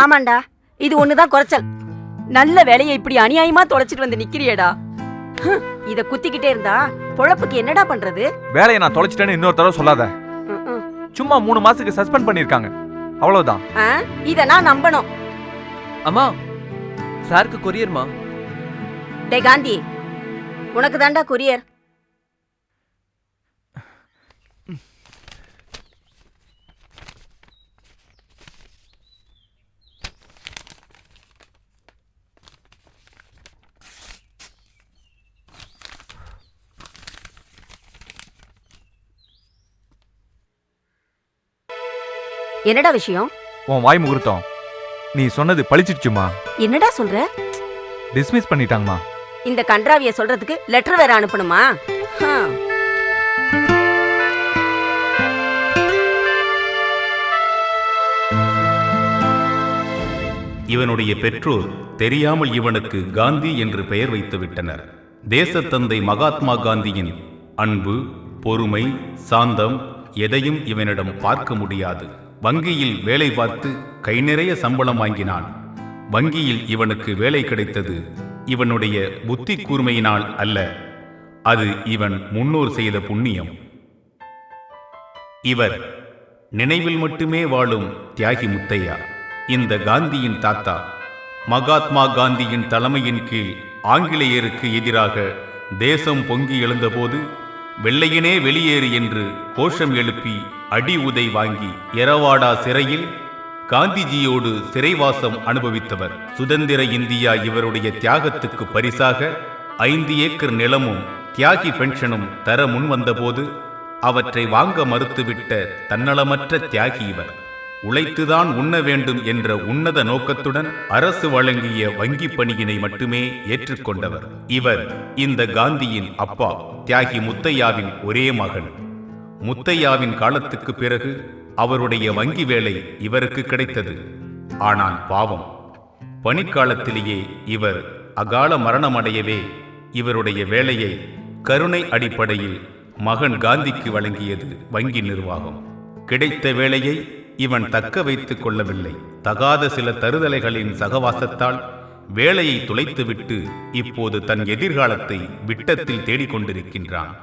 ஆமாண்டா, இது ஒண்ணுதான் குறைச்சல். நல்ல வேலையை இப்படி அநியாயமா தொலைச்சிட்டு வந்து நிக்கிறியேடா. இத குத்திக்கிட்டே இருந்தா பொழப்புக்கு என்னடா பண்றது? வேலையை நான் தொலைச்சிட்டேன்னு இன்னொரு தடவை சொல்லாத. சும்மா 3 மாசத்துக்கு சஸ்பெண்ட் பண்ணிருக்காங்க, அவ்வளவுதான். இத நான் நம்பணும். அம்மா, சாருக்கு கொரியர்மா. டே காந்தி, உனக்கு தாண்டா கொரியர். என்னடா விஷயம்? உன் வாய் முகூர்த்தம் நீ சொன்னது பழிச்சிடுச்சுமா. என்னடா சொல்ற? டிஸ்மிஸ் பண்ணிட்டாங்கம்மா. இந்த கன்றாவிய சொல்றதுக்கு லெட்டர் வேற அனுப்பணுமா? இவனுடைய பெற்றோர் தெரியாமல் இவனுக்கு காந்தி என்று பெயர் வைத்து விட்டனர். தேசத்தந்தை மகாத்மா காந்தியின் அன்பு, பொறுமை, சாந்தம் எதையும் இவனிடம் பார்க்க முடியாது. வங்கியில் வேலை பார்த்து கை நிறைய சம்பளம் வாங்கினான். வங்கியில் இவனுக்கு வேலை கிடைத்தது இவனுடைய புத்தி கூர்மையினால் அல்ல, அது இவன் முன்னோர் செய்த புண்ணியம். இவர் நினைவில் மட்டுமே வாழும் தியாகி முத்தையா. இந்த காந்தியின் தாத்தா மகாத்மா காந்தியின் தலைமையின் கீழ் ஆங்கிலேயருக்கு எதிராக தேசம் பொங்கி எழுந்தபோது வெள்ளையனே வெளியேறு என்று கோஷம் எழுப்பி அடி உதை வாங்கி எரவாடா சிறையில் காந்திஜியோடு சிறைவாசம் அனுபவித்தவர். சுதந்திர இந்தியா இவருடைய தியாகத்துக்கு பரிசாக 5 ஏக்கர் நிலமும் தியாகி பென்ஷனும் தர முன்வந்தபோது அவற்றை வாங்க மறுத்துவிட்ட தன்னலமற்ற தியாகி இவர். உழைத்துதான் உண்ண வேண்டும் என்ற உன்னத நோக்கத்துடன் அரசு வழங்கிய வங்கி பணியினை மட்டுமே ஏற்றுக்கொண்டவர். இவர் இந்த காந்தியின் அப்பா தியாகி முத்தையாவின் ஒரே மகன். முத்தையாவின் காலத்துக்கு பிறகு அவருடைய வங்கி வேலை இவருக்கு கிடைத்தது. ஆனால் பாவம், பணிக்காலத்திலேயே இவர் அகால மரணமடையவே இவருடைய வேலையை கருணை அடிப்படையில் மகன் காந்திக்கு வழங்கியது வங்கி நிர்வாகம். கிடைத்த வேலையை இவன் தக்க வைத்துக் கொள்ளவில்லை. தகாத சில தருதலைகளின் சகவாசத்தால் வேலையை துளைத்துவிட்டு இப்போது தன் எதிர்காலத்தை விட்டத்தில் தேடிக்கொண்டிருக்கின்றான்.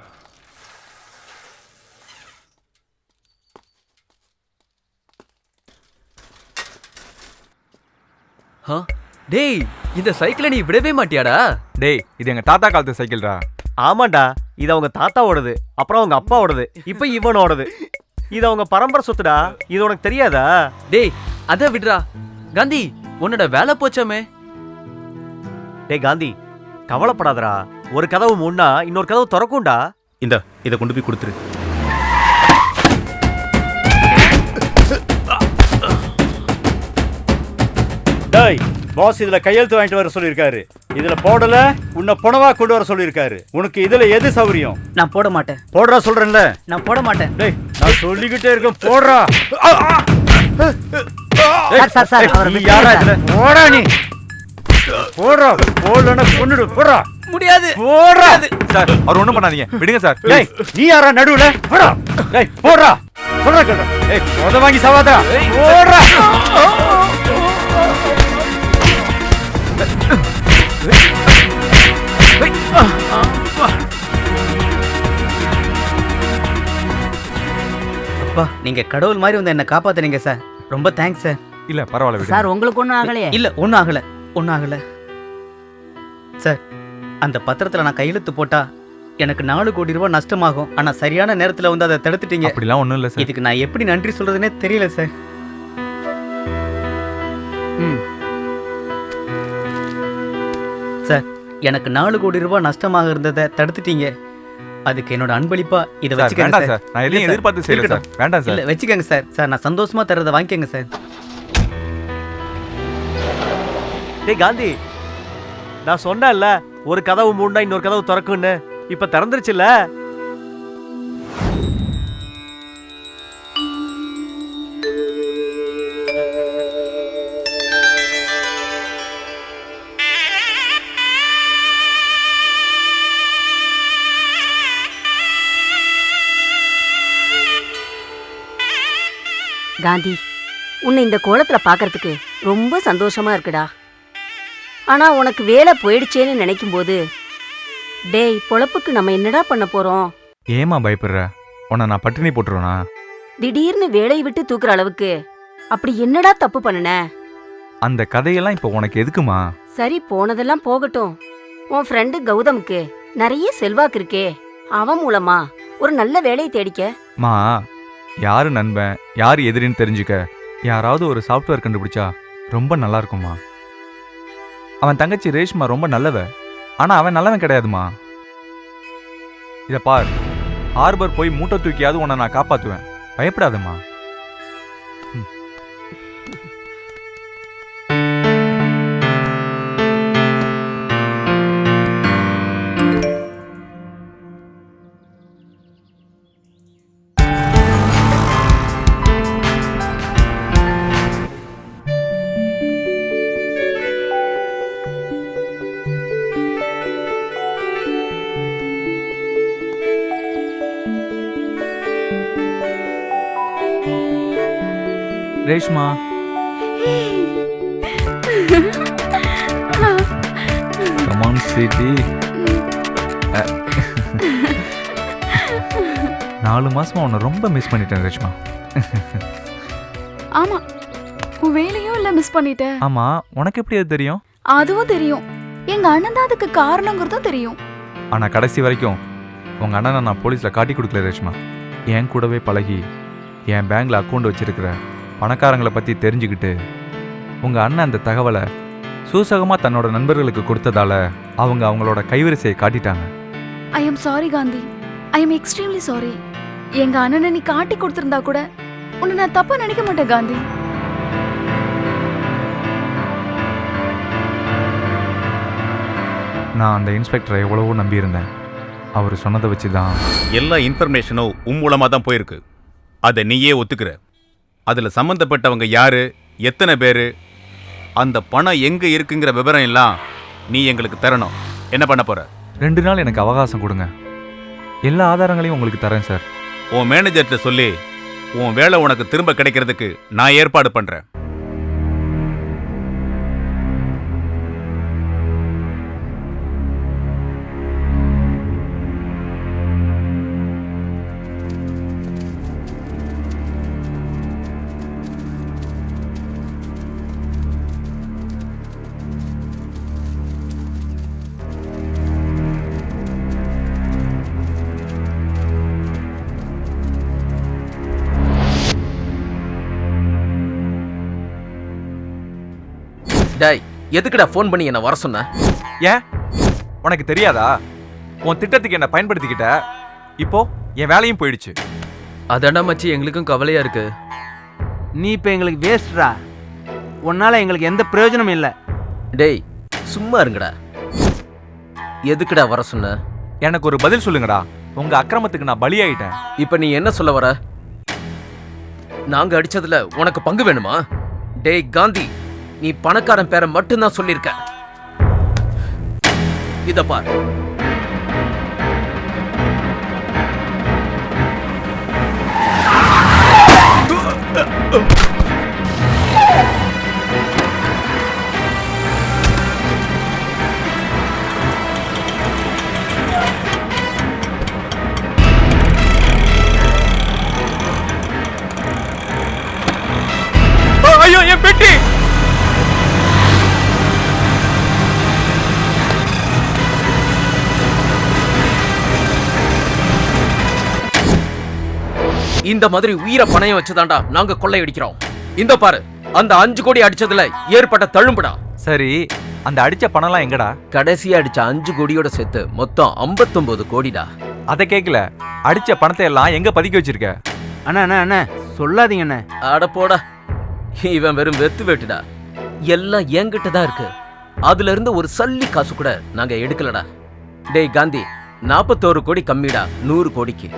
டேய், இந்த சைக்கிளை நீ விடவே மாட்டியாடா? டேய், இது எங்க தாத்தா காலத்து சைக்கிள்டா. ஆமாண்டா, இது அவங்க தாத்தாவோடது, அப்புறம் அவங்க அப்பாவோடது, இப்ப இவனோடது. இது அவங்க பரம்பரை சொத்துடா, இது உனக்கு தெரியாதா? டேய், அத விடுறா. காந்தி, உன்னோட வேலை போச்சாமே. டேய் காந்தி, கவலைப்படாதடா. ஒரு கதவு முன்னா இன்னொரு கதவு திறக்கும்டா. இதை கொண்டு போய் கொடுத்துரு. டேய், பாஸ் இதுல கையெழுத்து வாங்கிட்டு வர சொல்லியிருக்காரு. இதுல போடல உன்னை புனவா கொண்டு வர சொல்லியிருக்காரு. உனக்கு இதுல எது சௌரியம்? நான் போட மாட்டேன். போடுறா சொல்றேன்ல. நான் போட மாட்டேன். டேய், நான் சொல்லிக்கிட்டே இருக்கேன், போடுறா. நீ யாரா இதுல? போடா நீ. போடுறா, போடலன்னா கொன்னுடு. போடுறா. முடியாது. போடுறா. சார், அவர் ஒண்ணும் பண்ணாதீங்க, விடுங்க சார். டேய், நீ யாரா நடுவுல? போடா. டேய், போடுறா. சொல்றா கேளுடா. டேய், போத வாங்கி சாவாதா. போடுறா. அப்பா, நீங்க கடவுள் மாதிரி வந்து என்ன காப்பாத்துனீங்க சார். ரொம்ப தேங்க்ஸ் சார். இல்ல பரவாயில்ல விடுங்க. சார், உங்களுக்கு ஒன்றும் ஆகலையே? இல்ல, ஒன்றும் ஆகல சார். அந்த பத்திரத்துல நான் கையெழுத்து போட்டா எனக்கு 4 கோடி ரூபாய் நஷ்டமாகும். ஆனா சரியான நேரத்துல வந்து அதை தடுத்துட்டீங்க. அப்படிலாம் ஒண்ணும் இல்ல சார். இதுக்கு நான் எப்படி நன்றி சொல்றதுன்னே தெரியல சார். சார், எனக்கு 4 கோடி ரூபாய் நஷ்டமாக இருந்ததை தடுத்துட்டீங்க. அதுக்கு என்னோட அன்பளிப்பா இதை வச்சுக்கங்க சார். நான் எதையும் எதிர்பார்த்து செய்யல சார். வேண்டாம் சார். இல்ல, வச்சுக்கங்க சார். சார், நான் சந்தோஷமா தரதை வாங்கிக்கங்க சார். டேய் காந்தி, நான் சொன்னேன்ல ஒரு கதவு மூடனா இன்னொரு கதவு திறக்கும்னு. இப்ப திறந்துருச்சுல்ல. காந்தி, உன்னை இந்த கோலத்துல பாக்குறதுக்கு ரொம்ப சந்தோஷமா இருக்குடா. ஆனா உனக்கு வேலை போயிடுச்சேன்னு நினைக்கும் போது, டேய் பொழப்புக்கு நம்ம என்னடா பண்ண போறோம்? ஏமா பயப்படுற? உன்னை நான் பட்டினி போட்டுருவேனா? திடீர்னு வேலையை விட்டு தூக்குற அளவுக்கு அப்படி என்னடா தப்பு பண்ணுன? அந்த கதையெல்லாம் இப்போ உனக்கு எதுக்குமா? சரி போனதெல்லாம் போகட்டும். உன் ஃப்ரெண்டு கௌதமுக்கு நிறைய செல்வாக்கு இருக்கே, அவன் மூலமா ஒரு நல்ல வேலையை தேடிக்க. மா, யாரு நண்பன் யாரு எதிரின்னு தெரிஞ்சுக்க யாராவது ஒரு சாஃப்ட்வேர் கண்டுபிடிச்சா ரொம்ப நல்லா இருக்குமா. அவன் தங்கச்சி ரேஷ்மா ரொம்ப நல்லவ, ஆனா அவன் நல்லவன் கிடையாதுமா. இத பார், ஹார்பர் போய் மூட்டை தூக்கியாவது உன்னை நான் காப்பாத்துவேன், பயப்படாதம்மா. Reshma, come on sweetie. 4 மாசமா உன்னை ரொம்ப மிஸ் பண்ணிட்டேன் ரேஷ்மா. ஆமா, உன் வேலையும் இல்ல மிஸ் பண்ணிட்ட. ஆமா, உனக்கு எப்படி அது தெரியும்? அதுவும் தெரியும், எங்க அண்ணன் தான் அதுக்கு காரணங்கிறதும் தெரியும். ஆனா கடைசி வரைக்கும் உங்க அண்ணனை நான் போலீஸ்ல காட்டி கொடுக்கல ரேஷ்மா. என் கூடவே பழகி என் பேங்க்ல அக்கௌண்ட் வச்சிருக்கிற பணக்காரங்களை பத்தி தெரிஞ்சுக்கிட்டு உங்க அண்ணன் அந்த தகவலை சூசகமா தன்னோட நண்பர்களுக்கு கொடுத்ததால அவங்க அவங்களோட கைவரிசையை காட்டிட்டாங்க. I am sorry Gandhi, I am extremely sorry. எங்க அண்ணனை நீ காட்டி கொடுத்திருந்தா கூட உன்னை நான் தப்பா நினைக்க மாட்டேன் காந்தி. நான் அந்த இன்ஸ்பெக்டரை எவ்வளவோ நம்பியிருந்தேன். அவர் சொன்னதை வச்சு தான் எல்லா இன்ஃபர்மேஷனும் உன் மூலமாக தான் போயிருக்கு. அதை நீயே ஒத்துக்கிற. அதில் சம்மந்தப்பட்டவங்க யாரு, எத்தனை பேர், அந்த பணம் எங்கே இருக்குங்கிற விவரம் எல்லாம் நீ எங்களுக்கு தரணும். என்ன பண்ண போற? 2 நாள் எனக்கு அவகாசம் கொடுங்க, எல்லா ஆதாரங்களையும் உங்களுக்கு தரேன் சார். உன் மேனேஜர்கிட்ட சொல்லி உன் வேலை உனக்கு திரும்ப கிடைக்கிறதுக்கு நான் ஏற்பாடு பண்ணுறேன். டேய், எதுக்குடா ஃபோன் பண்ணி என்ன வர சொன்ன? ஏன் உனக்கு தெரியாதா? உன் திட்டத்துக்கு என்ன பயன்படுத்திக்கிட்ட, இப்போ என் வேலையும் போயிடுச்சு. அதான்டா மச்சி, எங்களுக்கும் கவலையா இருக்கு. நீ இப்போ எங்களுக்கு வேஸ்ட்ரா. உன்னால எங்களுக்கு எந்த பிரயோஜனமும் இல்லை. டேய் சும்மா இருங்கடா. எதுக்குடா வர சொன்ன? எனக்கு ஒரு பதில் சொல்லுங்கடா. உங்க அக்கிரமத்துக்கு நான் பலியாயிட்டேன். இப்ப நீ என்ன சொல்ல வர? நாங்க அடிச்சதுல உனக்கு பங்கு வேணுமா? டேய் காந்தி, நீ பணக்காரன் பேரை மட்டும்தான் சொல்லியிருக்க. இத பார், ஐயோ என் பெட்டி! இந்த மாதிரி உயிரை பணையம் வச்சுதான்டா நாங்க கொள்ளையடிக்கிறோம். இந்த பாரு, அந்த 5 கோடி அடிச்சதுல ஏற்பட்ட தழும்புடா. சரி, அந்த அடிச்ச பணம்லாம் எங்கடா? கடைசியா அடிச்ச 5 கோடியோட சேர்த்து மொத்தம் 59 கோடிடா. அதை கேட்கல, அடிச்ச பணத்தை எல்லாம் எங்க பதுக்கி வச்சிருக்க? அண்ணா அண்ணா அண்ணா சொல்லாதீங்க அண்ணா. அட போடா, இவன் வெறும் வெத்து வேட்டுடா. எல்லாம் என்கிட்ட தான் இருக்கு. அதுல இருந்து ஒரு சல்லி காசு கூட நாங்க எடுக்கலடா. டேய் காந்தி, 41 கோடி கம்மிடா 100 கோடிக்கு.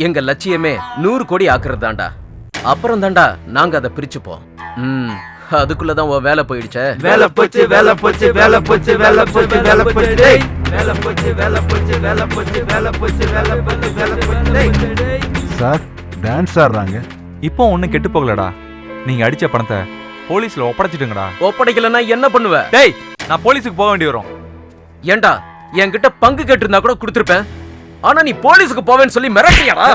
எங்க லட்சியமே 100 கோடி ஆக்குறது தான்டா. அப்புறம் தான்டா நாங்க அதை பிரிச்சுப்போம். அதுக்குள்ளதான் உன் வேலை போயிடுச்சே. வேலை போச்சு வேலை போச்சு வேலை போச்சு வேலை போச்சு வேலை போச்சு டேய். வேலை போச்சு வேலை போச்சு வேலை போச்சு வேலை போச்சு வேலை போச்சு வேலை போச்சு டேய். சார் டான்ஸ் ஆடுறாங்க. இப்போ ஒன்றும் கெட்டு போகலடா. நீங்க அடிச்ச பணத்தை போலீஸ்ல ஒப்படைச்சிட்டுங்கடா. ஒப்படைக்கலன்னா என்ன பண்ணுவ? டேய், நான் போலீஸுக்கு போக வேண்டி வரும். ஏண்டா என்கிட்ட பங்கு கேட்டிருந்தா கூட கொடுத்துருப்பேன். ஆனா நீ போலீஸுக்கு போவேன்னு சொல்லி மிரட்டியாடா?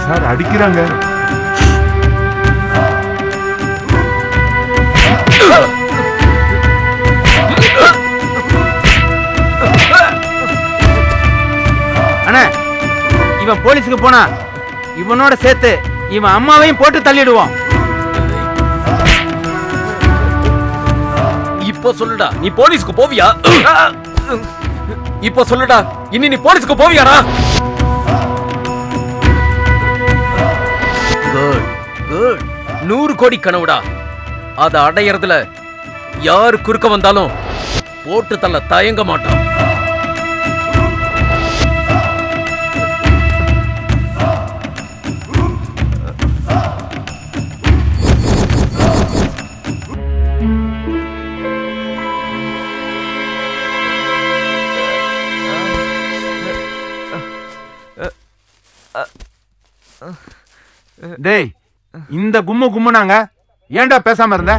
சார் அடிக்கிறாங்க. அண்ணா, இவன் போலீஸுக்கு போனா இவனோட சேர்த்து இவன் அம்மாவையும் போட்டு தள்ளிடுவான். இப்போ சொல்லுடா, நீ போலீஸ்க்கு போவியா? இப்போ சொல்லுடா, இனி நீ போலீஸ்க்கு போவியாடா? Good good. 100 கோடி கனவுடா. அதை அடையறதுல யாரு குறுக்க வந்தாலும் போட்டு தள்ள தயங்க மாட்டான். டேய், இந்த கும்முனாங்க, ஏன்டா பேசாம இருந்த?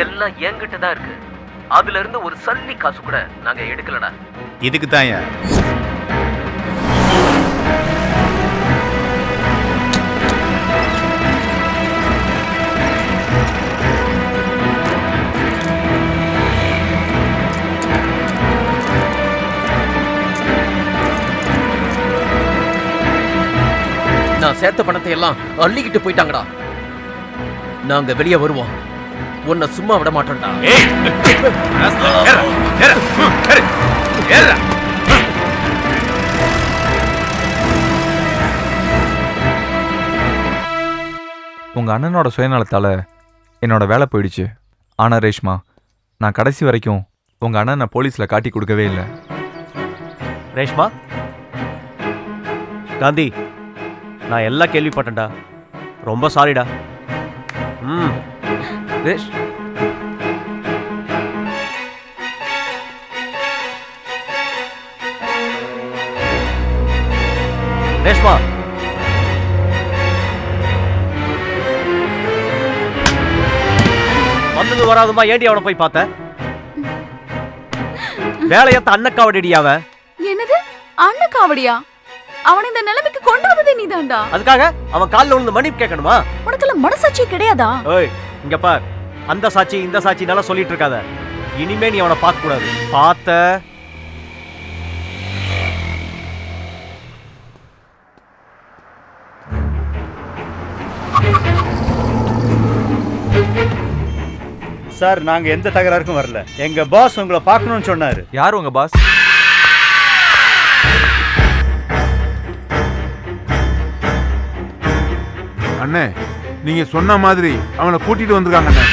எல்லாம் என்கிட்ட தான் இருக்கு. அதுல இருந்து ஒரு சல்லி காசு கூட நாங்க எடுக்கலடா. இதுக்கு தான் நான் சேர்த்த பணத்தை எல்லாம் அள்ளிக்கிட்டு போயிட்டாங்கடா. நாங்க வெளியே வருவோம். உன்னை சும்மா விட மாட்டோம்டா. உங்க அண்ணனோட சுயநலத்தால என்னோட வேலை போயிடுச்சு. ஆனா ரேஷ்மா, நான் கடைசி வரைக்கும் உங்க அண்ணனை போலீஸ்ல காட்டி கொடுக்கவே இல்லை. ரேஷ்மா, காந்தி, நான் எல்லாம் கேள்விப்பட்டேன்டா. ரொம்ப சாரிடா. ரேஷ், ரேஷ்மா, வந்தது வராதுமா ஏண்டி அவனை போய் பார்த்த? வேலையத்த அண்ணக்காவடி அவன். என்னது அண்ணக்காவடியா? அவனை இந்த நிலைமைக்கு கொண்டு வந்ததே நீதான்டா. அதுக்காக அவன் காலில் விழுந்து மன்னிப்பு கேட்கணுமா? உனக்கெல்லாம் மனசாட்சி கிடையாதா? ஏய், இங்க பார், அந்த சாட்சி இந்த சாட்சி நல்லா சொல்லிட்டு இருக்காத. இனிமே நீ அவனை பார்க்க கூடாது. பார்த்த சார், நாங்க எந்த தகராறுக்கும் வரல. எங்க பாஸ் உங்களை பார்க்கணும்னு சொன்னாரு. யார் உங்க பாஸ்? அண்ணே, நீங்க சொன்ன மாதிரி அவனை கூட்டிட்டு வந்திருக்காங்க அண்ணே.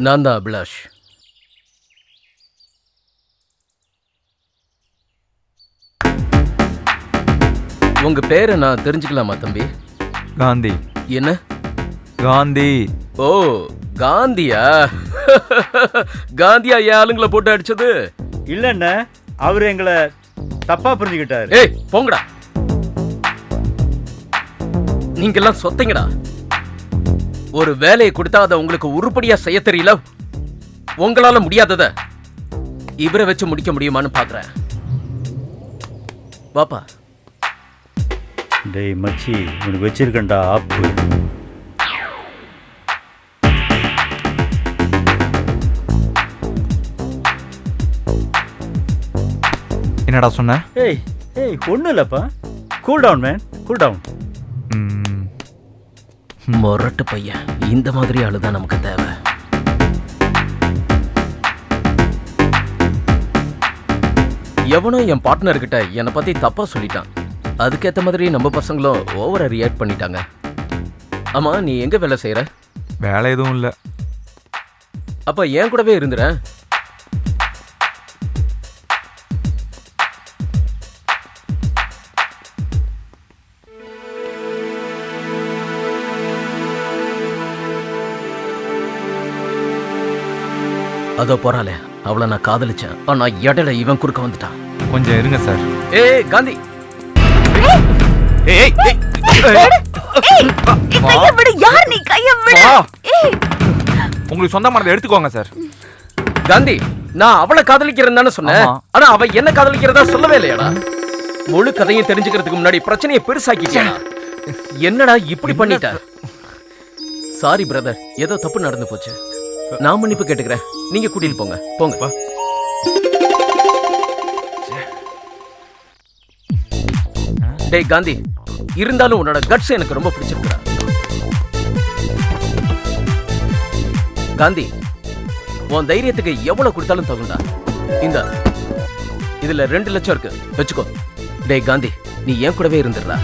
நான் தான் அபிலாஷ். உங்க பேரை நான் தெரிஞ்சுக்கலாமா தம்பி? காந்தி. என்ன காந்தி? ஓ, காந்தியா? காந்தியா என் ஆளுங்களை போட்டு அடிச்சது? இல்லண்ணே, அவரு எங்களை தப்பா புரிஞ்சுக்கிட்டாரு. ஏய், போங்கடா. நீங்கெல்லாம் சொத்தங்கடா. ஒரு வேலையை கொடுத்தா அதை உங்களுக்கு உருப்படியா செய்ய தெரியல. உங்களால முடியாதத இவரை வச்சு முடிக்க முடியுமான்னு பாக்குறேன். பாப்பா. டேய் மச்சி, உனக்கு வச்சிருக்கேன்டா ஆப்பு. என்னடா சொன்ன? ஏய் ஏய், ஒன்றும் இல்லைப்பா. Cool down man, cool down. மொரட்டு பையன், இந்த மாதிரி ஆளுதான் நமக்கு தேவை. எவனோ என் பார்ட்னர் கிட்ட என்னை பத்தி தப்பா சொல்லிட்டான். அதுக்கேத்த மாதிரி நம்ம பசங்களும் ஓவரா ரியாக்ட் பண்ணிட்டாங்க. ஆமா, நீ எங்க வேலை செய்யற? வேலை எதுவும் இல்லை. அப்ப ஏன் கூடவே இருந்துற. அதோ போறாளே, அவளை நான் காதலிச்சேன். ஆனா இடையில இவன் குறுக்க வந்துட்டான். கொஞ்சம் இருங்க சார். ஏய் காந்தி, ஏய் ஏய் கைய விடு. யார் நீ? கைய விடு. உங்களுக்கு சொந்தமானதை எடுத்துக்கோங்க சார். காந்தி, நான் அவளை காதலிக்கிறேன்னு தானே சொன்னேன். ஆமா. ஆனா அவ என்ன காதலிக்கிறதா சொல்லவே இல்லையாடா. முழு கதையும் தெரிஞ்சுக்கிறதுக்கு முன்னாடி பிரச்சனையை பெருசாக்கிட்டேன். என்னடா இப்படி பண்ணிட்ட? சாரி பிரதர், ஏதோ தப்பு நடந்து போச்சு. நான் மன்னிப்பு கேட்டுக்கிறேன். நீங்க கூட்டிட்டு போங்க போங்க. டேய் காந்தி, இருந்தாலும் உன்னோட கட்ஸ் எனக்கு ரொம்ப பிடிச்சிருக்குடா. காந்தி, உன் தைரியத்துக்கு எவ்வளவு கொடுத்தாலும் தகுண்டா. இந்த இதுல 2 லட்சம் இருக்கு, வச்சுக்கோ. டேய் காந்தி, நீ ஏன் கூடவே இருந்துடுறா.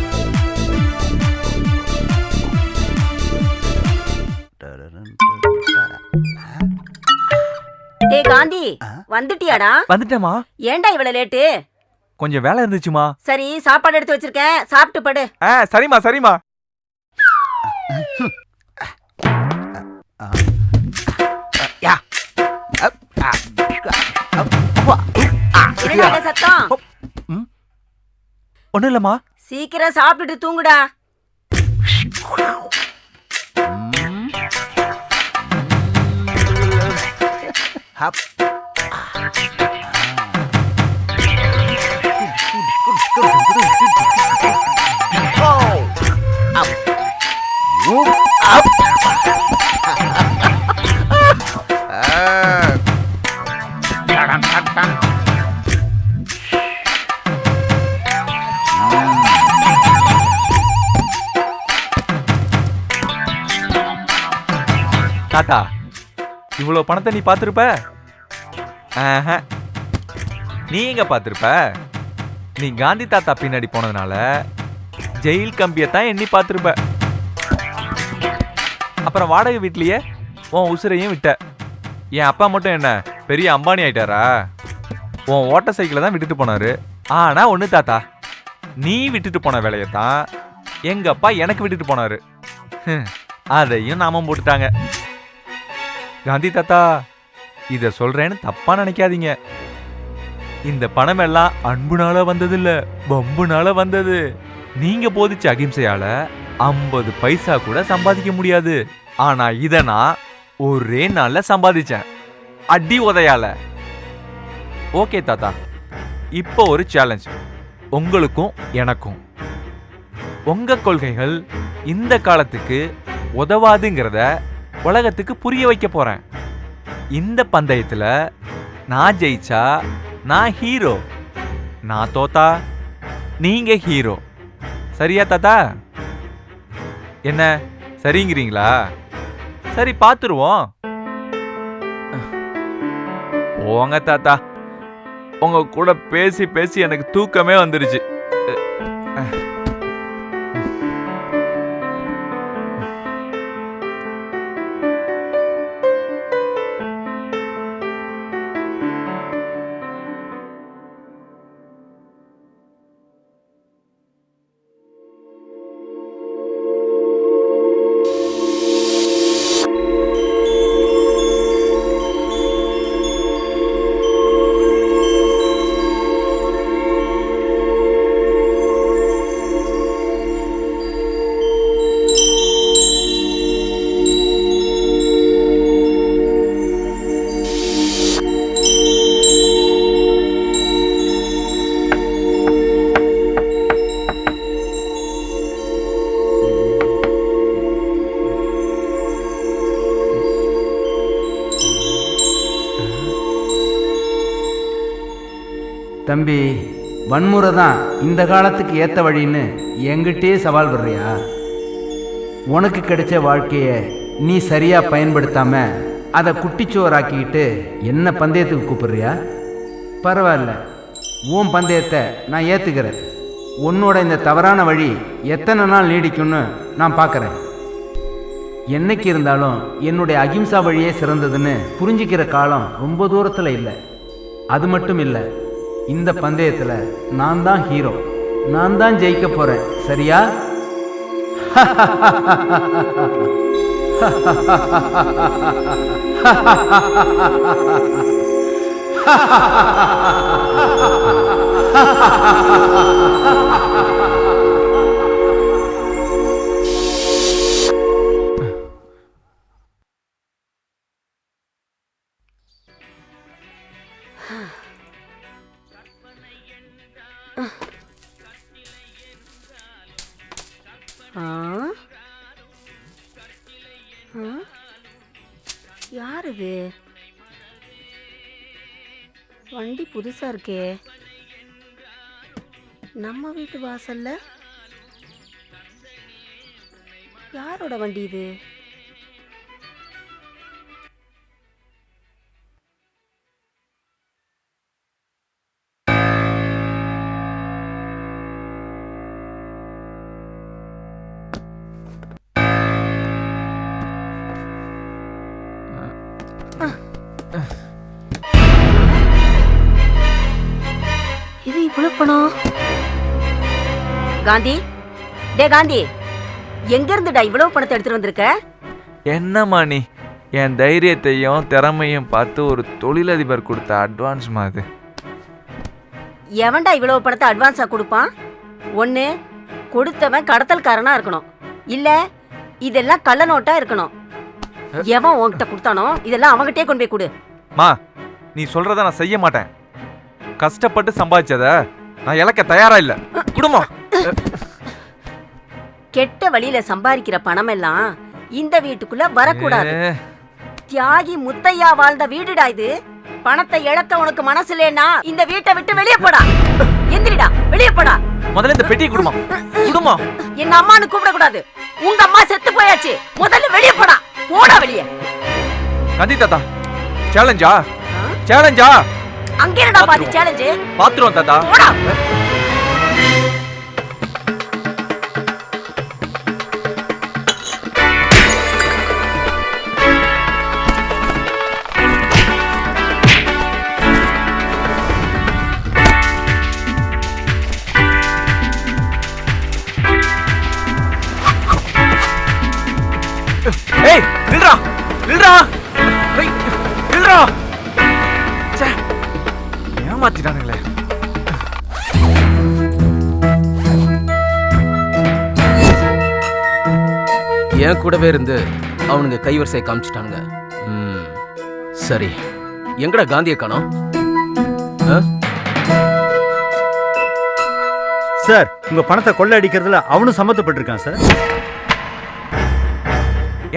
டேய் காந்தி, வந்துட்டியாடா? வந்துட்டேமா. ஏன்டா இவ்வளவு லேட்டு? கொஞ்சம் வேலை இருந்துச்சுமா. சரி, சாப்பாடு எடுத்து வச்சிருக்கேன், சாப்பிட்டு படு. சரிம்மா சரிம்மா. என்னடா சத்தம்? ஒண்ணும் இல்லம்மா. சீக்கிரம் சாப்பிட்டுட்டு தூங்குடா. தாத்தா, இவ்வளவு பணத்தை நீ பார்த்திருப்ப? நீங்க பார்த்திருப்ப. நீ காந்தி தாத்தா பின்னாடி போனதுனால ஜெயில் கம்பியை தான் எண்ணி பார்த்திருப்ப. அப்புறம் வாடகை வீட்லயே உன் உசுரையும் விட்ட. என் அப்பா மட்டும் என்ன பெரிய அம்பானி ஆயிட்டாரா? உன் ஓட்ட சைக்கிளை தான் விட்டுட்டு போனாரு. ஆனா ஒண்ணு தாத்தா, நீ விட்டுட்டு போன வேலையத்தான் எங்க அப்பா எனக்கு விட்டுட்டு போனாரு. அதையும் நாம போட்டுட்டாங்க. காந்தி தாத்தா, இத சொல்றேன்னு தப்பா நினைக்காதீங்க. இந்த பணம் எல்லாம் அன்புனால வந்தது இல்ல, பம்புனால வந்தது. நீங்க போதிச்ச அகிம்சையால 50 பைசா கூட சம்பாதிக்க முடியாது. ஆனா இத நான் ஒரே நாள்ல சம்பாதிச்சேன், அடி உதையால. ஓகே தாத்தா, இப்போ ஒரு சேலஞ்ச் உங்களுக்கும் எனக்கும். உங்க கொள்கைகள் இந்த காலத்துக்கு உதவாதுங்கிறத உலகத்துக்கு புரிய வைக்க போறேன். இந்த பந்தயத்துல நான் ஜெயிச்சா நான் ஹீரோ, நான் தோத்தா நீங்க ஹீரோ. சரியா தாத்தா? என்ன சரிங்கிறீங்களா? சரி, பாத்துருவோம். போங்க தாத்தா, உங்க கூட பேசி பேசி எனக்கு தூக்கமே வந்துருச்சு. தம்பி, வன்முறை தான் இந்த காலத்துக்கு ஏற்ற வழின்னு என்கிட்டே சவால் விடுறியா? உனக்கு கிடைச்ச வாழ்க்கையை நீ சரியாக பயன்படுத்தாம அதை குட்டிச்சோறாக்கிக்கிட்டு என்ன பந்தயத்துக்கு கூப்பிடுறியா? பரவாயில்ல, உன் பந்தயத்தை நான் ஏற்றுக்கிறேன். உன்னோட இந்த தவறான வழி எத்தனை நாள் நீடிக்கும்னு நான் பார்க்குறேன். என்னைக்கு இருந்தாலும் என்னுடைய அகிம்சா வழியே சிறந்ததுன்னு புரிஞ்சிக்கிற காலம் ரொம்ப தூரத்தில் இல்லை. அது மட்டும் இல்லை, இந்த பந்தயத்தில் நான் தான் ஹீரோ, நான் தான் ஜெயிக்க போகிறேன். சரியா? யார் இது? வண்டி புதுசா இருக்கே. நம்ம வீட்டு வாசல்ல யாரோட வண்டி இது? இது இவ்வளவு பணம்? காந்தி, டே காந்தி, எங்க இருந்துடா இவ்வளவு பணத்தை எடுத்துட்டு வந்திருக்க? என்னம்மா நீ? என் தைரியத்தையும் திறமையும் பார்த்து ஒரு தொழிலதிபர் கொடுத்த அட்வான்ஸ் மாதிரி. எவன்டா இவ்வளவு பணத்தை அட்வான்ஸா கொடுப்பான்? ஒண்ணு கொடுத்தவன் கடத்தல்காரனா இருக்கணும், இல்ல இதெல்லாம் கள்ள நோட்டா இருக்கணும். எவன் உன்கிட்ட கொடுத்தானோ இதெல்லாம் அவங்கிட்டே கொண்டு போய் கொடு. மா, நீ சொல்றத நான் செய்ய மாட்டேன். கஷ்டப்பட்டு சம்பாதிச்சத நான் இழக்க தயாரா இல்ல. குடுமா. கெட்ட வழியில சம்பாதிக்கிற பணம் எல்லாம் இந்த வீட்டுக்குள்ள வரக்கூடாது. தியாகி முத்தையா வாழ்ந்த வீடுடா இது. பணத்தை இழக்க உனக்கு மனசு இல்லைன்னா இந்த வீட்டை விட்டு வெளியே போடா. எந்திரிடா, வெளியே போடா. முதல்ல இந்த பெட்டி குடுமா. குடுமா. என்ன அம்மான்னு கூப்பிட கூடாது. உங்க அம்மா செத்து போயாச்சு. முதல்ல வெளியே போடா. போடா வெளியே. காந்தி தாத்தா, சேலஞ்சா? சேலஞ்சா? அங்க என்னடா பாதி சேலஞ்ச்? பாத்துறோம் தாத்தா. போடா. ஏய், நில்றா. நில்றா. ஏய், நில்றா. சே, ஏமாத்திட்டானுங்களே. என் கூடவே இருந்து அவனுங்க கைவரிசை காமிச்சிட்டானுங்க. சரி, எங்கடா காந்தியை காணோம்? சார், உங்க பணத்தை கொள்ளை அடிக்கிறதுல அவனும் சம்மந்தப்பட்டிருக்கான் சார்.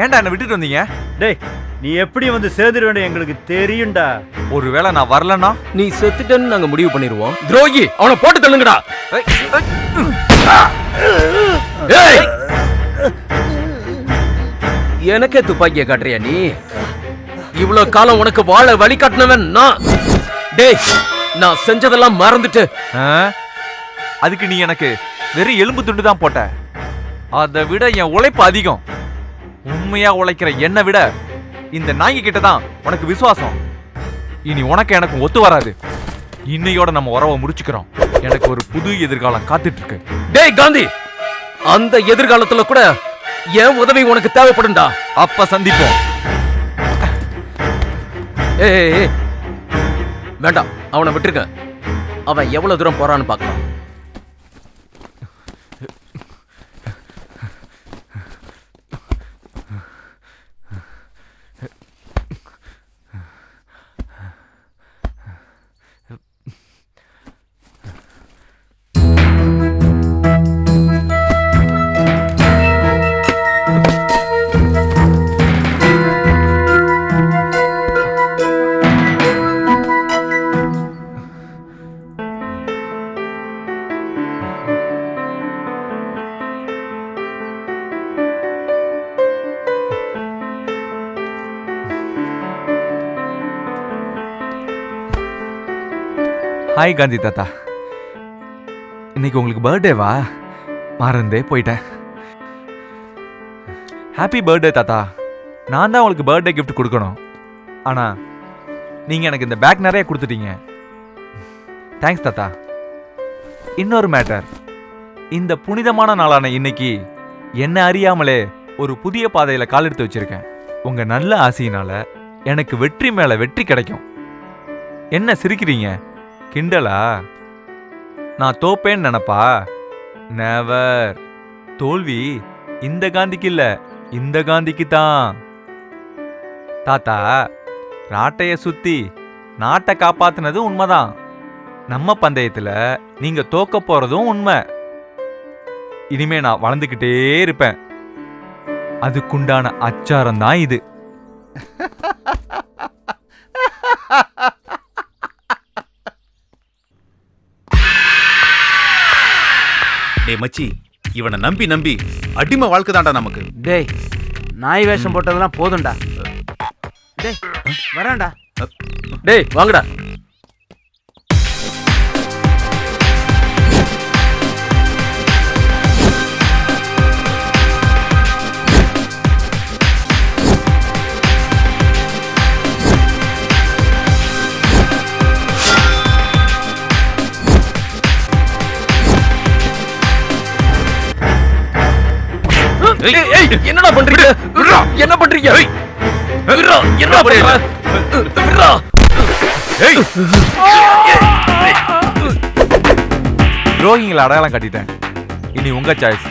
ஏன்டா என்ன விட்டுட்டு வந்தீங்க? டேய், நீ எப்படி வந்து சேர்ந்துருவேன்னு எங்களுக்கு தெரியும்டா. ஒருவேளை நான் வரலன்னா நீ செத்துட்டேன்னு நாங்க முடிவு பண்ணிடுவோம். துரோகி, அவனை போட்டு தள்ளுங்கடா. ஏய், எனக்கே துப்பாக்கிய காட்டுறியா நீ? இவ்வளவு காலம் உனக்கு வாழ வழி காட்டினவன் நான். டேய், நான் செஞ்சதெல்லாம் மறந்துட்டு அதுக்கு நீ எனக்கு வெறும் எலும்பு துண்டு தான் போட்ட. அதை விட என் உழைப்பு அதிகம். உண்மையா உழைக்கிற என்னை விட இந்த நாய்ங்க கிட்ட தான் உனக்கு விசுவாசம். இனி உனக்கு எனக்கு ஒத்து வராது. இன்னையோட நம்ம உறவை முடிச்சுக்கிறோம். எனக்கு ஒரு புது எதிர்காலம் காத்துட்டு இருக்கு. டேய் காந்தி, அந்த எதிர்காலத்துல கூட என் உதவி உனக்கு தேவைப்படும்டா. அப்ப சந்திப்போம். ஏய், வேண்டாம், அவனை விட்டுருக்க. அவன் எவ்வளவு தூரம் போறான்னு பார்க்கலாம். ஹாய் காந்தி தாத்தா. இன்னைக்கு உங்களுக்கு பர்த்டேவா? மறந்தே போயிட்டேன். ஹாப்பி பர்த்டே தாத்தா. நான் தான் உங்களுக்கு பர்த்டே கிஃப்ட் கொடுக்கணும். ஆனா நீங்க எனக்கு இந்த பேக் நிறைய கொடுத்துட்டீங்க. தேங்க்ஸ் தாத்தா. இன்னொரு மேட்டர், இந்த புனிதமான நாளான இன்னைக்கு என்ன அறியாமலே ஒரு புதிய பாதையில கால் எடுத்து வச்சிருக்கேன். உங்க நல்ல ஆசையினால எனக்கு வெற்றி மேல வெற்றி கிடைக்கும். என்ன சிரிக்கிறீங்க? கிண்டலா? நான் தோப்பேன்னு நினைப்பா? நெவர். தோல்வி இந்த காந்திக்கு இல்ல, இந்த காந்திக்கு தான். தாத்தா, ராட்டைய சுத்தி நாட்டை காப்பாத்துனது உண்மைதான். நம்ம பந்தயத்துல நீங்க தோக்க போறதும் உண்மை. இனிமே நான் வளர்ந்துக்கிட்டே இருப்பேன். அதுக்குண்டான அச்சாரம் தான் இது. டேய் மச்சி, இவனை நம்பி நம்பி அடிமை வாழ்க்கை தான்டா நமக்கு. டேய், நாய் வேஷம் போட்டதெல்லாம் போதும்டா. டேய் வரான்டா. டேய் வாங்கடா. என்னடா பண்றீங்க? என்ன பண்றீங்க? என்ன பண்றீங்க? துரோகிங்களை அடையாளம் கட்டிட்டேன். இனி உங்க சாய்ஸ்.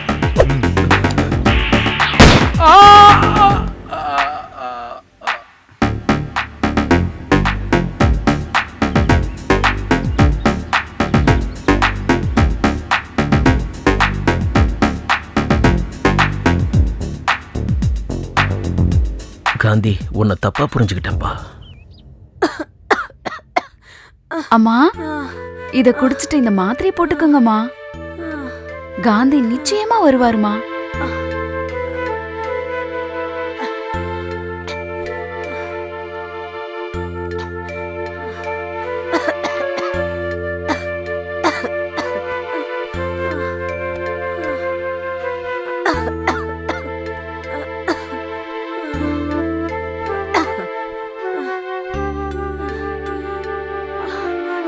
காந்தி, உன்னை தப்பா புரிஞ்சுக்கிட்டேன்பா. அம்மா, இத குடிச்சிட்டு இந்த மாத்திரை போட்டுக்கோங்கம்மா. காந்தி நிச்சயமா வருவாருமா.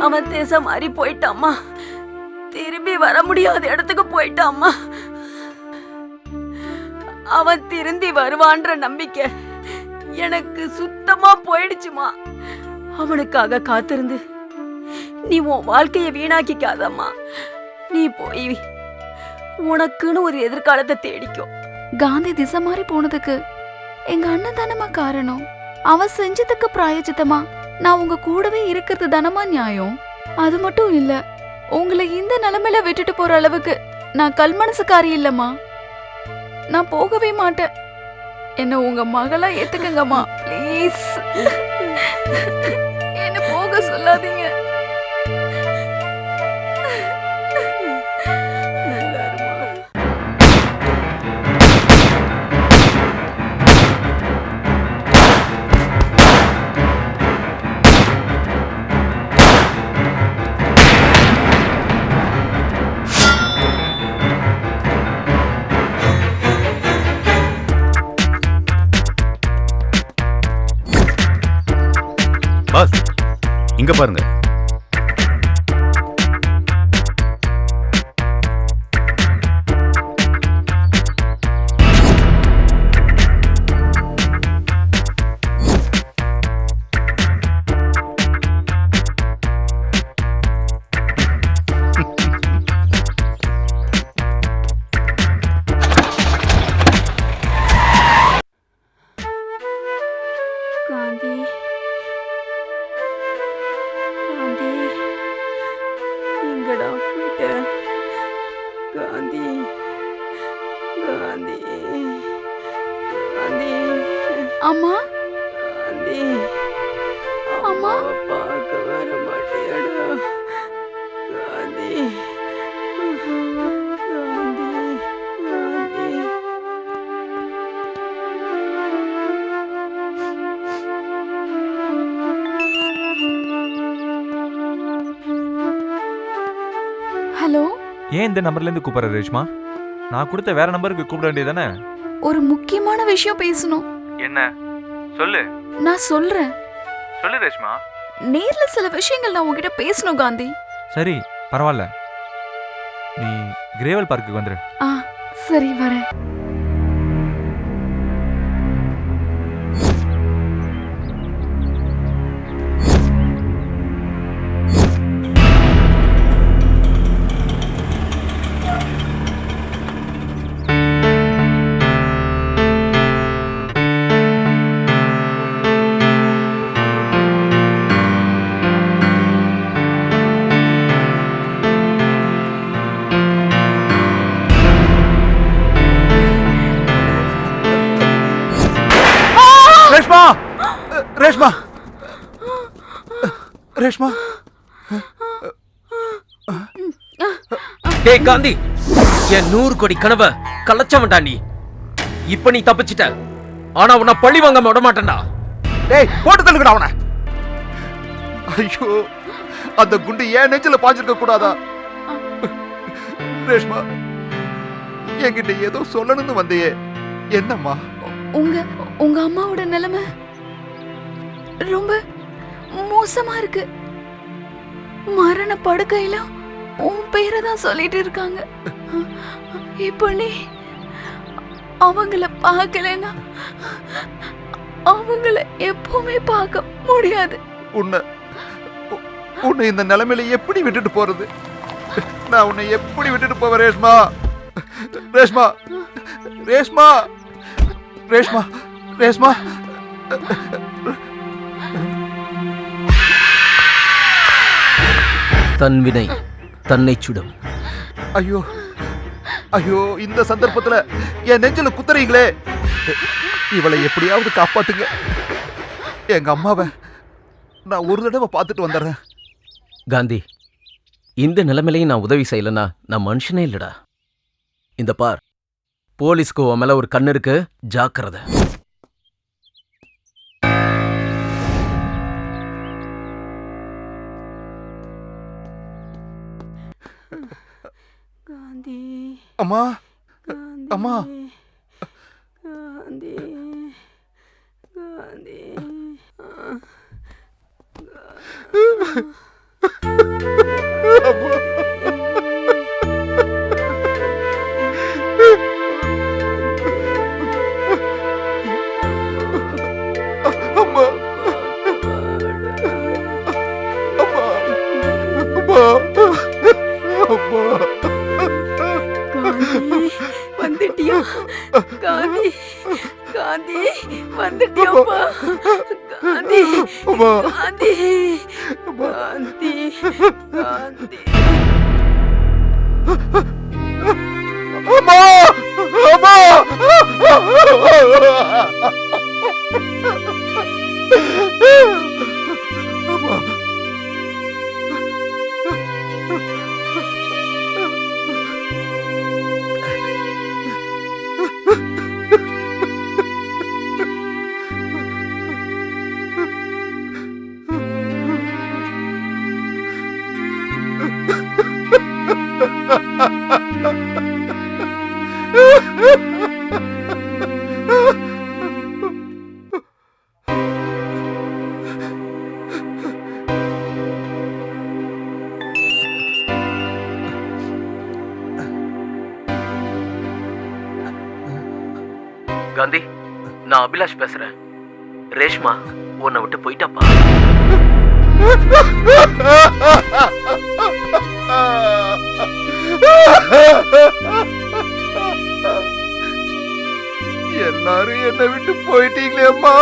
அவன் திசை மாறி போயிட்டாம்மா. திரும்பி வர முடியாத இடத்துக்கு போயிட்டாம்மா. அவன் திரும்பி வருவான்ற நம்பிக்கை எனக்கு சுத்தமா போயிடுச்சுமா. அவனுக்காக காத்திருந்து நீ உன் வாழ்க்கைய வீணாக்கிக்காதம்மா. நீ போய் உனக்குன்னு ஒரு எதிர்காலத்தை தேடிக்கோ. காந்தி திசை மாறி போனதுக்கு எங்க அண்ணன் தானமா காரணம். அவன் செஞ்சதுக்கு பிராயச்சித்தமா நான் உங்க கூடவே இருக்கிறது தானமா நியாயம். அது மட்டும் இல்ல, உங்களை இந்த நிலைமையில விட்டுட்டு போற அளவுக்கு நான் கல் மனசுக்காரி இல்லம்மா. நான் போகவே மாட்டேன். என்ன உங்க மகளா ஏத்துக்கங்கம்மா ப்ளீஸ். என்ன போக சொல்லாதீங்க. பாஸ், இங்க பாருங்க. காந்தி, காந்தி, எங்கடா போயிட்ட? காந்தி, காந்தி, காந்தி, அம்மா, காந்தி, அம்மா. பார்க்க வர மாட்டியாடா? காந்தி, காந்தி, காந்தி. ஹலோ, ஏன் இந்த நம்பர்லேருந்து கூப்பிட்ற ரேஷ்மா? நான் கொடுத்த வேற நம்பருக்கு கூப்பிட வேண்டியதானே? ஒரு முக்கியமான விஷயம் பேசணும். என்ன சொல்லு? நான் சொல்றேன். சொல்லு ரேஷ்மா. நேர்ல சில விஷயங்கள் நான் உங்ககிட்ட பேசணும் காந்தி. சரி பரவாயில்ல, நீ கிரேவல் பார்க்குக்கு வந்துரு. சரி வரேன். ரேஷ்மா, ரேஷ்மா, ரேஷ்மா. டேய் காந்தி, என் 100 கோடி கனவை கலைச்சவன்டா நீ. இப்ப நீ தப்பிச்சிட்ட, ஆனா உன்னை பழி வாங்காம விட மாட்டேன்டா. டேய் போட்டு தள்ளுங்கடா அவனை. ஐயோ, அந்த குண்டு ஏன் நெஞ்சில பாஞ்சிருக்க கூடாதா? ரேஷ்மா, என்கிட்ட ஏதோ சொல்லணும்னு வந்தையே, என்னம்மா? உங்க அம்மாவோட நிலைமை ரொம்ப மோசமா இருக்கு. மரண படுக்கையில உன் பேரை தான் சொல்லிட்டு இருக்காங்க. இப்போ நீ அவங்கள பார்க்கலன்னா அவங்கள எப்பவுமே பார்க்க முடியாது. உன்னை இந்த நிலைமையில எப்படி விட்டுட்டு போறது? நான் உன்னை எப்படி விட்டுட்டு போவேன் ரேஷ்மா? ரேஷ்மா, ரேஷ்மா, ரேஷ்மா, ரேஷ்மா. தன்வினை தன்னை சுடும். ஐயோ ஐயோ, இந்த சந்தர்ப்பத்துல என் நெஞ்சில குத்துறீங்களே. இவளை எப்படியாவது காப்பாத்துங்க. எங்க அம்மாவை நான் ஒரு தடவை பார்த்துட்டு வந்துடுறேன். காந்தி, இந்த நிலைமையிலையும் நான் உதவி செய்யலன்னா நான் மனுஷனே இல்லடா. இந்த பார், போலீஸ்க்கு உன் மேல ஒரு கண்ணு இருக்கு, ஜாக்கிரதை. காந்தி, அம்மா, காந்தி, அம்மா. காந்தி, காந்தி. அம்மா, அம்மா, அம்மா, அம்மா. காந்தி, வந்துட்டியா? காந்தி, காந்தி, வந்துட்டியாப்பா? காந்தி, அம்மா, காந்தி, காந்தி, காந்தி. அம்மா, அம்மா. காந்தி, நான் அபிலாஷ் பேசுறேன். ரேஷ்மா உன்னை விட்டு போயிட்டாப்பா. எல்லாரும் என்னை விட்டு போயிட்டீங்களே அம்மா.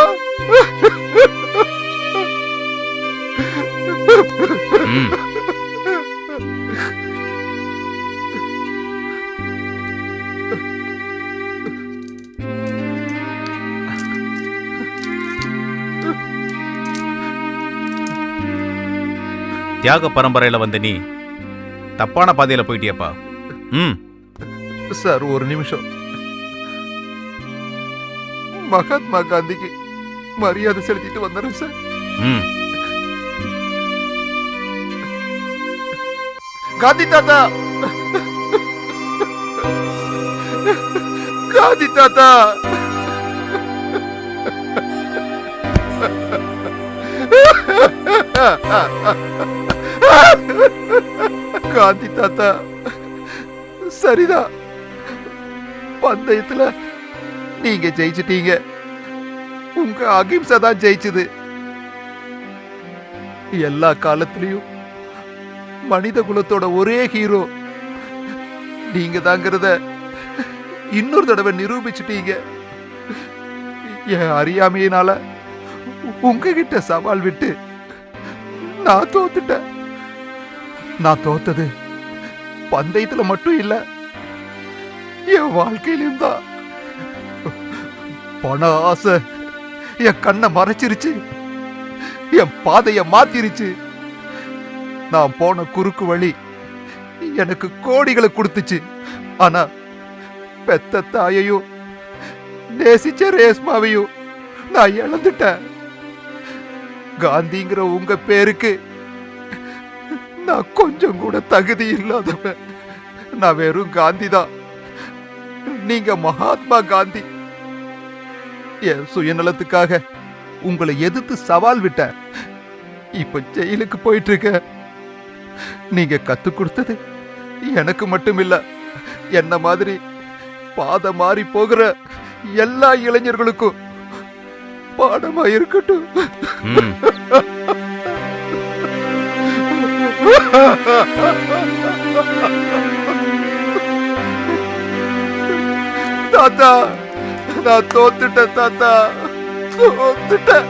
தியாக பரம்பரையில வந்த நீ தப்பான பாதையில போயிட்டியப்பா. சார் ஒரு நிமிஷம். மகாத்மா காந்திக்கு மரியாதை செலுத்திட்டு வந்துடுறேன் சார். காந்தி தாத்தா, காந்தி தாத்தா, காந்தி தாத்தா, சரிதான், பந்தயத்துல நீங்க ஜெயிச்சிட்டீங்க. உங்க அகிம்சை தான் ஜெயிச்சது. எல்லா காலத்திலையும் மனித குலத்தோட ஒரே ஹீரோ நீங்க தாங்கிறத இன்னொரு தடவை நிரூபிச்சிட்டீங்க. என் அறியாமையினால உங்ககிட்ட சவால் விட்டு நான் தோத்துட்டேன். நான் தோத்தது பந்தயத்துல மட்டும் இல்ல, என் வாழ்க்கையிலும் தான். பண ஆசை என் கண்ணை மறைச்சிருச்சு, என் பாதைய மாத்திருச்சு. நான் போன குறுக்கு வழி எனக்கு கோடிகளை கொடுத்துச்சு. ஆனா பெத்த தாயையும் நேசிச்ச ரேஸ்மாவையும் நான் இழந்துட்டேன். காந்திங்கிற உங்க பேருக்கு நான் கொஞ்சம் கூட தகுதி இல்லாதவன். நான் வெறும் காந்தி தான், நீங்க மகாத்மா காந்தி. என் சுயநலத்துக்காக உங்களை எதிர்த்து சவால் விட்டேன். இப்ப ஜெயிலுக்கு போயிட்டு இருக்க. நீங்க கத்து கொடுத்தது எனக்கு மட்டும் இல்ல, என்ன மாதிரி பாதை மாறி போகிற எல்லா இளைஞர்களுக்கும் பாடமா இருக்கட்டும். தாத்தா, நான் தோத்துட்டேன் தாத்தா, தோத்துட்டேன்.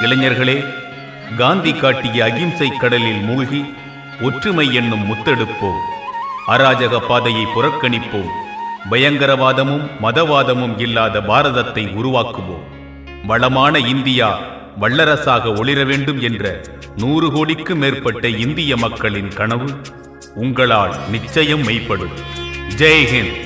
இளைஞர்களே, காந்தி காட்டிய அகிம்சை கடலில் மூழ்கி ஒற்றுமை என்னும் முத்தெடுப்போம். அராஜக பாதையை புறக்கணிப்போம். பயங்கரவாதமும் மதவாதமும் இல்லாத பாரதத்தை உருவாக்குவோம். வளமான இந்தியா வல்லரசாக ஒளிர வேண்டும் என்ற 100 கோடிக்கு மேற்பட்ட இந்திய மக்களின் கனவு உங்களால் நிச்சயம் மெய்ப்படும். ஜெய் ஹிந்த்.